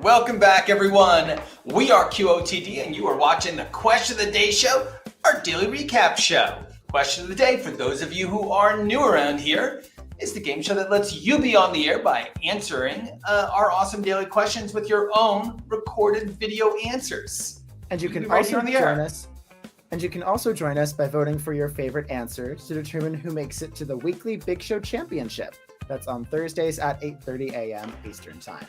Welcome back, everyone. We are QOTD, and you are watching the Question of the Day show, our daily recap show. Question of the Day, for those of you who are new around here, is the game show that lets you be on the air by answering our awesome daily questions with your own recorded video answers. And you can also join us. And you can also join us by voting for your favorite answer to determine who makes it to the weekly Big Show Championship. That's on Thursdays at 8:30 a.m. Eastern Time.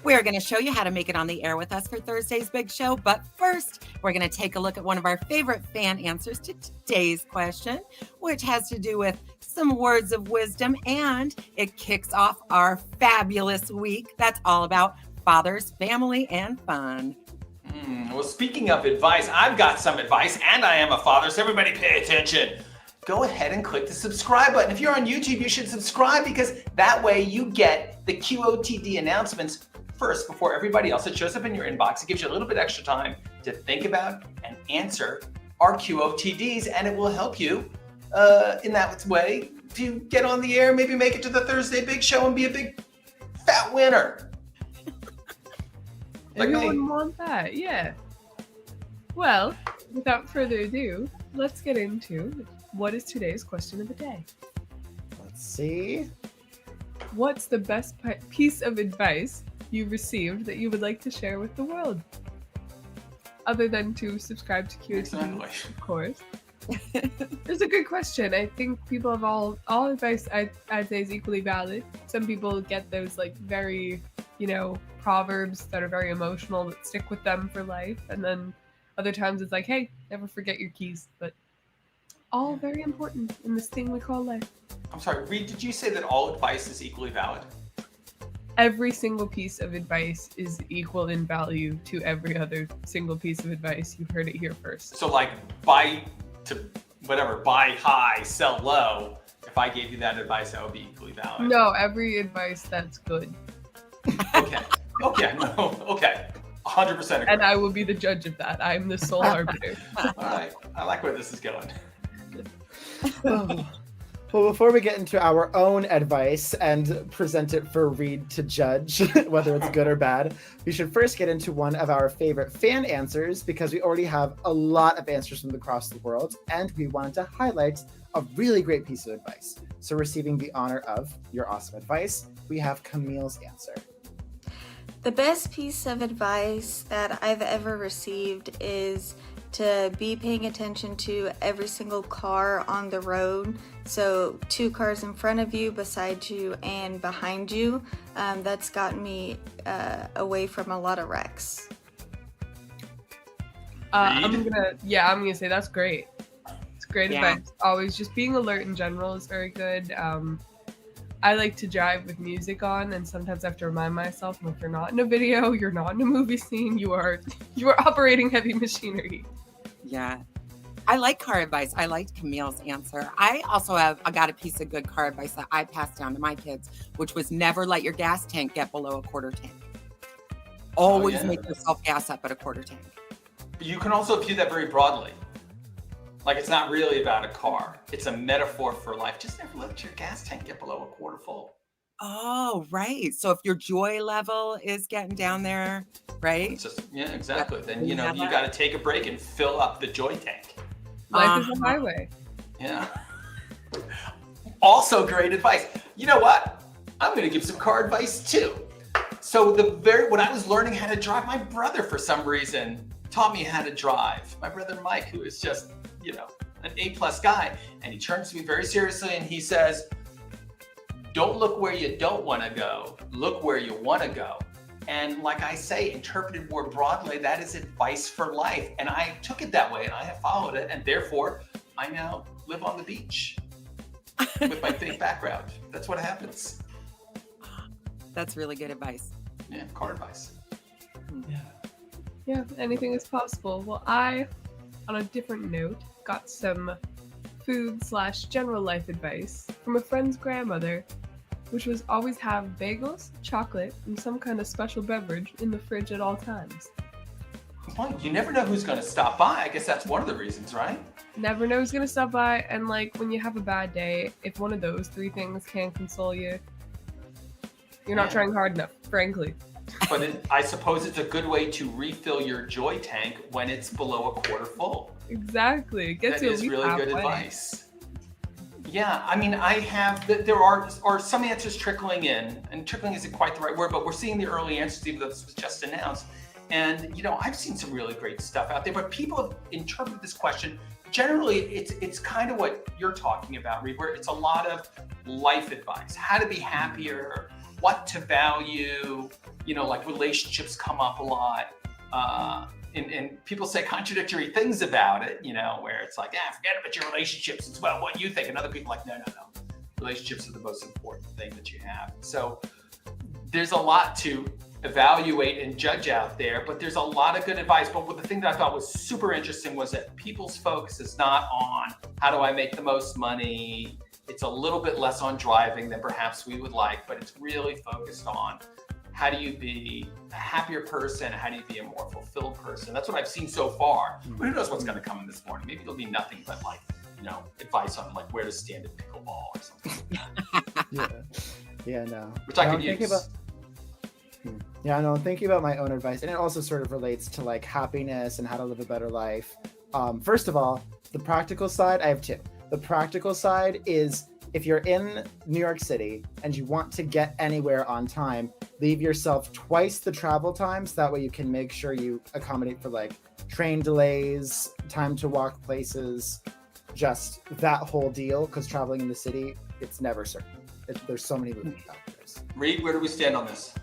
We're going to show you how to make it on the air with us for Thursday's Big Show. But first, we're going to take a look at one of our favorite fan answers to today's question, which has to do with some words of wisdom. And it kicks off our fabulous week. That's all about fathers, family, and fun. Well, speaking of advice, I've got some advice, and I am a father, so everybody pay attention. Go ahead and click the subscribe button. If you're on YouTube, you should subscribe because that way you get the QOTD announcements first before everybody else. It shows up in your inbox. It gives you a little bit extra time to think about and answer our QOTDs, and it will help you in that way to get on the air, maybe make it to the Thursday Big Show and be a big fat winner. Like Everyone want that, yeah. Well, without further ado, let's get into what is today's question of the day. Let's see. What's the best piece of advice you've received that you would like to share with the world? Other than to subscribe to QOTD, Exactly. of course. It's a good question. I think people have all advice I'd say is equally valid. Some people get those like very, proverbs that are very emotional that stick with them for life. And then other times it's like, hey, never forget your keys. But all very important in this thing we call life. I'm sorry, Reed, did you say that all advice is equally valid? Every single piece of advice is equal in value to every other single piece of advice. You've heard it here first. So like buy high, sell low. If I gave you that advice, that would be equally valid. No, every advice that's good. Okay. 100% agree. And I will be the judge of that. I'm the sole arbiter. All right. I like where this is going. Well, before we get into our own advice and present it for Reed to judge whether it's good or bad, we should first get into one of our favorite fan answers because we already have a lot of answers from across the world and we wanted to highlight a really great piece of advice. So receiving the honor of your awesome advice, we have Camille's answer. The best piece of advice that I've ever received is to be paying attention to every single car on the road. So 2 cars in front of you, beside you, and behind you. That's gotten me away from a lot of wrecks. I'm gonna say that's great. It's great advice. Always just being alert in general is very good. I like to drive with music on, and sometimes I have to remind myself, like, you're not in a video, you're not in a movie scene, you are operating heavy machinery. Yeah. I like car advice. I liked Camille's answer. I also got a piece of good car advice that I passed down to my kids, which was never let your gas tank get below a quarter tank. Always make yourself gas up at a quarter tank. But you can also view that very broadly. Like it's not really about a car. It's a metaphor for life. Just never let your gas tank get below a quarter full. Oh, right. So if your joy level is getting down there, right? It's just, yeah, exactly. Then, you got to take a break and fill up the joy tank. Life is a highway. Yeah. Also great advice. You know what? I'm going to give some car advice too. So when I was learning how to drive, my brother, for some reason, taught me how to drive. My brother Mike, who is just, an A+ guy. And he turns to me very seriously and he says, don't look where you don't want to go. Look where you want to go. And like I say, interpreted more broadly, that is advice for life. And I took it that way and I have followed it. And therefore, I now live on the beach with my big background. That's what happens. That's really good advice. Yeah, car advice. Yeah, anything is possible. Well, I, on a different note, got some food/general life advice from a friend's grandmother, which was always have bagels, chocolate, and some kind of special beverage in the fridge at all times. Well, you never know who's going to stop by. I guess that's one of the reasons, right? Never know who's going to stop by, and like when you have a bad day, if one of those 3 things can console you, you're not trying hard enough, frankly. But I suppose it's a good way to refill your joy tank when it's below a quarter full. Exactly. It gets That you at is least really good halfway. advice. Yeah, I mean, there are some answers trickling in, and trickling isn't quite the right word, but we're seeing the early answers, even though this was just announced. And I've seen some really great stuff out there, but people have interpreted this question. Generally, it's kind of what you're talking about, Reed, where it's a lot of life advice, how to be happier, what to value. Like relationships come up a lot. And people say contradictory things about it, where it's like, forget about your relationships. It's about what you think. And other people are like, no. Relationships are the most important thing that you have. So there's a lot to evaluate and judge out there, but there's a lot of good advice. But the thing that I thought was super interesting was that people's focus is not on how do I make the most money. It's a little bit less on driving than perhaps we would like, but it's really focused on how do you be a happier person? How do you be a more fulfilled person? That's what I've seen so far. But who knows what's going to come in this morning? Maybe it'll be nothing but advice on where to stand at pickleball or something. Yeah, no. Which I could use. Thinking about my own advice, and it also sort of relates to like happiness and how to live a better life. First of all, the practical side, I have two. The practical side is if you're in New York City and you want to get anywhere on time, leave yourself twice the travel times. That way you can make sure you accommodate for like train delays, time to walk places, just that whole deal. Because traveling in the city, it's never certain. There's so many moving factors. Reed, where do we stand on this?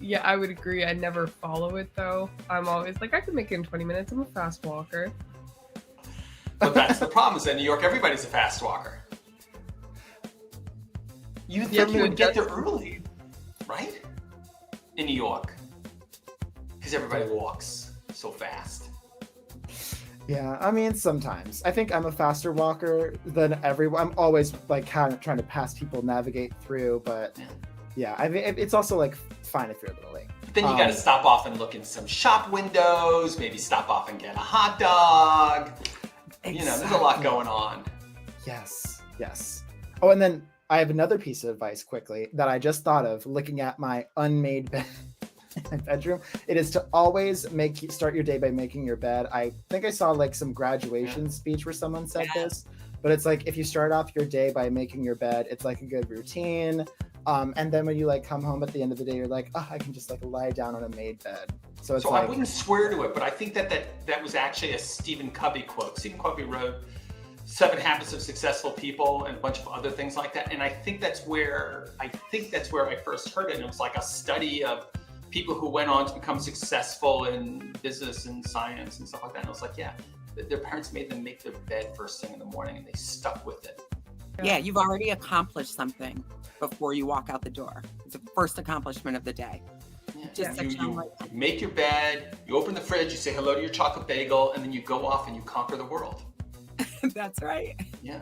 Yeah, I would agree. I never follow it though. I'm always like, I can make it in 20 minutes. I'm a fast walker. But that's the problem is in New York, everybody's a fast walker. You think you would get there early, right? In New York. Because everybody walks so fast. Yeah, I mean, sometimes. I think I'm a faster walker than everyone. I'm always like kind of trying to pass people, navigate through, but yeah, I mean, it's also like fine if you're a little late. But then you got to stop off and look in some shop windows, maybe stop off and get a hot dog. Exactly. There's a lot going on. Yes. Oh, and then I have another piece of advice quickly that I just thought of looking at my unmade bed in my bedroom. It is to always start your day by making your bed. I think I saw like some graduation speech where someone said this, but it's like if you start off your day by making your bed, it's like a good routine. And then when you like come home at the end of the day, you're like, I can just like lie down on a made bed. So it's I wouldn't swear to it, but I think that was actually a Stephen Covey quote. Stephen Covey wrote 7 Habits of Successful People and a bunch of other things like that. And I think that's where I first heard it. And it was like a study of people who went on to become successful in business and science and stuff like that. And I was like, their parents made them make their bed first thing in the morning and they stuck with it. Yeah, you've already accomplished something before you walk out the door. It's the first accomplishment of the day. You make your bed, you open the fridge, you say hello to your chocolate bagel, and then you go off and you conquer the world. That's right. Yeah.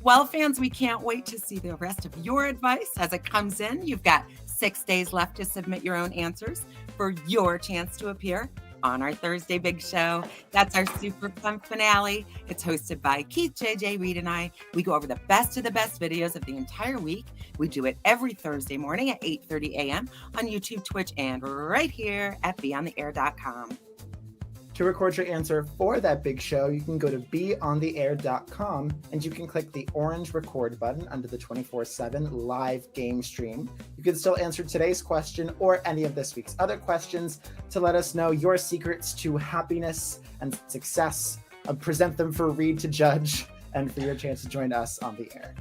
Well, fans, we can't wait to see the rest of your advice as it comes in. You've got 6 days left to submit your own answers for your chance to appear on our Thursday Big Show. That's our super fun finale. It's hosted by Keith, JJ, Reed, and I. We go over the best of the best videos of the entire week. We do it every Thursday morning at 8:30 a.m. on YouTube, Twitch, and right here at beyondtheair.com. To record your answer for that big show, you can go to beyondtheair.com and you can click the orange record button under the 24/7 live game stream. You can still answer today's question or any of this week's other questions to let us know your secrets to happiness and success. Present them for Reed to judge and for your chance to join us on the air.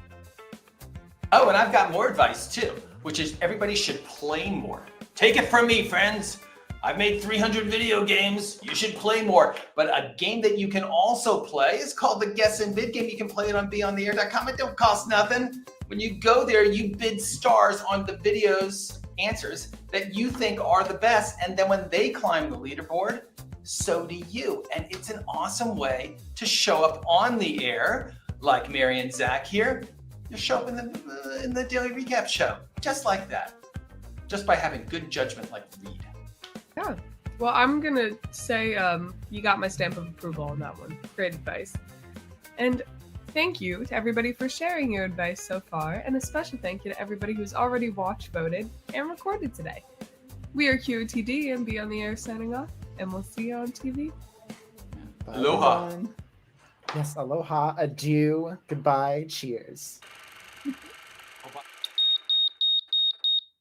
Oh, and I've got more advice too, which is everybody should play more. Take it from me, friends. I've made 300 video games. You should play more. But a game that you can also play is called the Guess and Bid game. You can play it on beyondtheair.com. It don't cost nothing. When you go there, you bid stars on the videos answers that you think are the best. And then when they climb the leaderboard, so do you. And it's an awesome way to show up on the air, like Mary and Zach here. You show up in the Daily Recap show, just like that. Just by having good judgment like Reed. Yeah. Well, I'm going to say you got my stamp of approval on that one. Great advice. And Thank you to everybody for sharing your advice so far, and a special thank you to everybody who's already watched, voted, and recorded today. We are QOTD and Be on the Air signing off, and we'll see you on TV. Bye, Aloha. everyone. Yes, aloha, adieu, goodbye, cheers.